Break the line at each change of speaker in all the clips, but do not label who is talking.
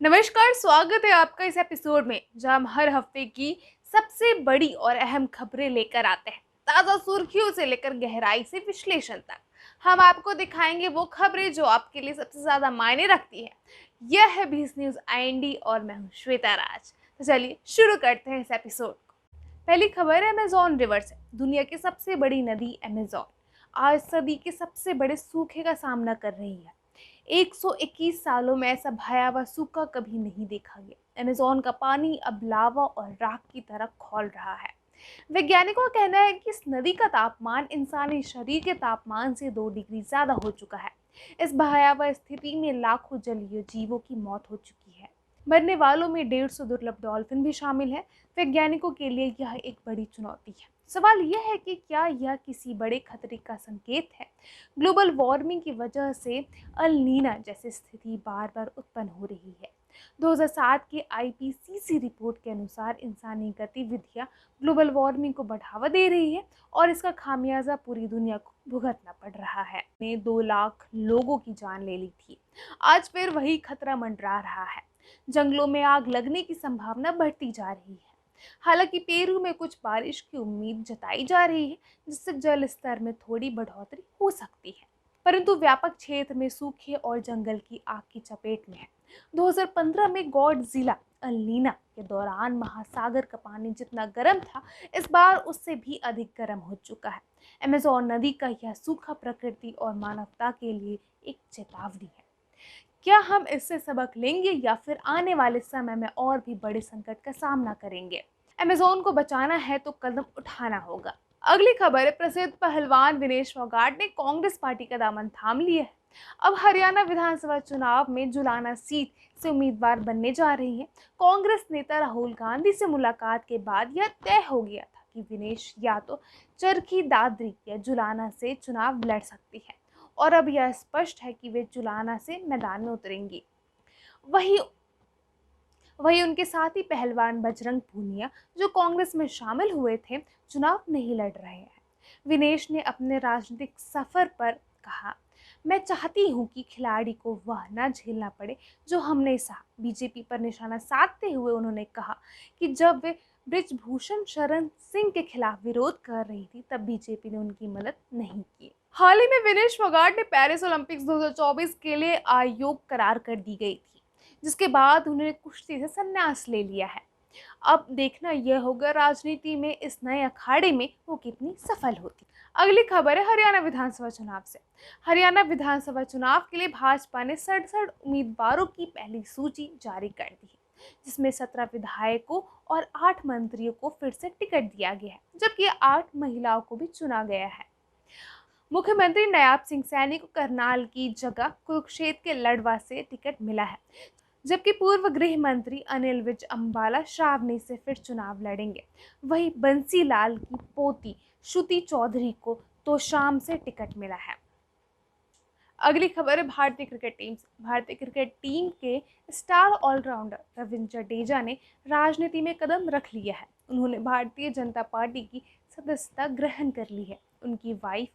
नमस्कार, स्वागत है आपका इस एपिसोड में जहां हम हर हफ्ते की सबसे बड़ी और अहम खबरें लेकर आते हैं। ताज़ा सुर्खियों से लेकर गहराई से विश्लेषण तक हम आपको दिखाएंगे वो खबरें जो आपके लिए सबसे ज़्यादा मायने रखती है। यह है बीस न्यूज़ आईएनडी और मैं हूँ श्वेता राज। तो चलिए शुरू करते हैं इस एपिसोड को। पहली खबर है अमेजोन रिवर से। दुनिया की सबसे बड़ी नदी अमेजोन आज सदी के सबसे बड़े सूखे का सामना कर रही है। 121 सालों में ऐसा भयावह सूखा कभी नहीं देखा गया। अमेज़न का पानी अब लावा और राख की तरह खौल रहा है। वैज्ञानिकों का कहना है कि इस नदी का तापमान इंसानी शरीर के तापमान से 2 डिग्री ज्यादा हो चुका है। इस भयावह स्थिति में लाखों जलीय जीवों की मौत हो चुकी है। मरने वालों में 150 दुर्लभ डॉल्फिन भी शामिल है। वैज्ञानिकों के लिए यह एक बड़ी चुनौती है। सवाल यह है कि क्या यह किसी बड़े खतरे का संकेत है। ग्लोबल वार्मिंग की वजह से अल नीना जैसी स्थिति बार बार उत्पन्न हो रही है। 2007 की आईपीसीसी रिपोर्ट के अनुसार इंसानी गतिविधियां ग्लोबल वार्मिंग को बढ़ावा दे रही है और इसका खामियाजा पूरी दुनिया को भुगतना पड़ रहा है। ने 2 लाख लोगों की जान ले ली थी। आज फिर वही खतरा मंडरा रहा है। जंगलों में आग लगने की संभावना बढ़ती जा रही है। हालांकि पेरू में कुछ बारिश की उम्मीद जताई जा रही है, जिससे जल स्तर में थोड़ी बढ़ोतरी हो सकती है, परंतु व्यापक क्षेत्र में सूखे और जंगल की आग की चपेट में है। 2015 में गॉडजिला अल नीना के दौरान महासागर का पानी जितना गर्म था, इस बार उससे भी अधिक गर्म हो चुका है। अमेज़न नदी का यह सूखा प्रकृति और मानवता के लिए एक चेतावनी है। क्या हम इससे सबक लेंगे या फिर आने वाले समय में और भी बड़े संकट का सामना करेंगे। अमेज़न को बचाना है तो कदम उठाना होगा। अगली खबर है, प्रसिद्ध पहलवान विनेश फोगाट ने कांग्रेस पार्टी का दामन थाम लिया है। अब हरियाणा विधानसभा चुनाव में जुलाना सीट से उम्मीदवार बनने जा रही है। कांग्रेस नेता राहुल गांधी से मुलाकात के बाद यह तय हो गया था कि विनेश या तो चरखी दादरी या जुलाना से चुनाव लड़ सकती है और अब यह स्पष्ट है कि वे जुलाना से मैदान में उतरेंगी। वही वही उनके साथी पहलवान बजरंग पूनिया, जो कांग्रेस में शामिल हुए थे, चुनाव नहीं लड़ रहे हैं। विनेश ने अपने राजनीतिक सफर पर कहा, मैं चाहती हूं कि खिलाड़ी को वह न झेलना पड़े जो हमने सहा। बीजेपी पर निशाना साधते हुए उन्होंने कहा कि जब वे ब्रिजभूषण शरण सिंह के खिलाफ विरोध कर रही थी, तब बीजेपी ने उनकी मदद नहीं की। हाल ही में विनेश फोगाट ने पेरिस ओलंपिक्स 2024 के लिए आयोग करार कर दी गई थी, जिसके बाद उन्होंने कुश्ती से संन्यास ले लिया है। अब देखना यह होगा राजनीति में इस नए अखाड़े में वो कितनी सफल होती। अगली खबर है हरियाणा विधानसभा चुनाव से। हरियाणा विधानसभा चुनाव के लिए भाजपा ने 67 उम्मीदवारों की पहली सूची जारी कर दी है, जिसमें 17 विधायकों और 8 मंत्रियों को फिर से टिकट दिया गया है, जबकि 8 महिलाओं को भी चुना गया है। मुख्यमंत्री नयाब सिंह सैनी को करनाल की जगह कुरुक्षेत्र के लड़वा से टिकट मिला है, जबकि पूर्व गृह मंत्री अनिल विज अम्बाला श्रावणी से फिर चुनाव लड़ेंगे। वहीं बंसीलाल की पोती श्रुति चौधरी को तो शाम से टिकट मिला है। अगली खबर है भारतीय क्रिकेट टीम से। भारतीय क्रिकेट टीम के स्टार ऑलराउंडर रविंद्र जडेजा ने राजनीति में कदम रख लिया है। उन्होंने भारतीय जनता पार्टी की सदस्यता ग्रहण कर ली है। उनकी वाइफ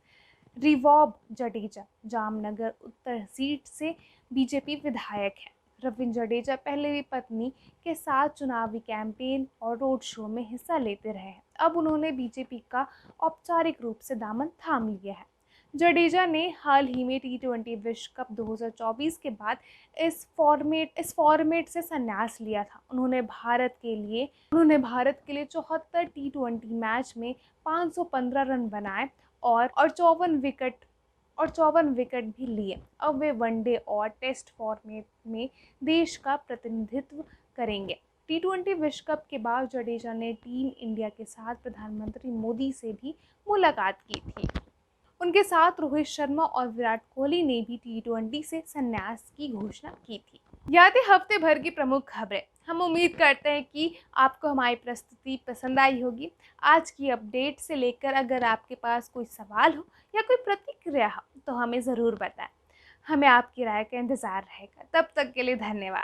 रिवॉब जडेजा जामनगर उत्तर सीट से बीजेपी विधायक है। रविंद्र जडेजा पहले भी पत्नी के साथ चुनावी कैंपेन और रोड शो में हिस्सा लेते रहे हैं। अब उन्होंने बीजेपी का औपचारिक रूप से दामन थाम लिया है। जडेजा ने हाल ही में टी20 विश्व कप 2024 के बाद इस फॉर्मेट से संन्यास लिया था। उन्होंने भारत के लिए 74 टी20 मैच में 515 रन बनाए और 54 विकेट भी लिए। अब वे वनडे और टेस्ट फॉर्मेट में देश का प्रतिनिधित्व करेंगे। टी20 विश्व कप के बाद जडेजा ने टीम इंडिया के साथ प्रधानमंत्री मोदी से भी मुलाकात की थी। उनके साथ रोहित शर्मा और विराट कोहली ने भी टी20 से संन्यास की घोषणा की थी। यह थी हफ्ते भर की प्रमुख खबरें। हम उम्मीद करते हैं कि आपको हमारी प्रस्तुति पसंद आई होगी। आज की अपडेट से लेकर अगर आपके पास कोई सवाल हो या कोई प्रतिक्रिया हो तो हमें ज़रूर बताएं। हमें आपकी राय का इंतज़ार रहेगा। तब तक के लिए धन्यवाद।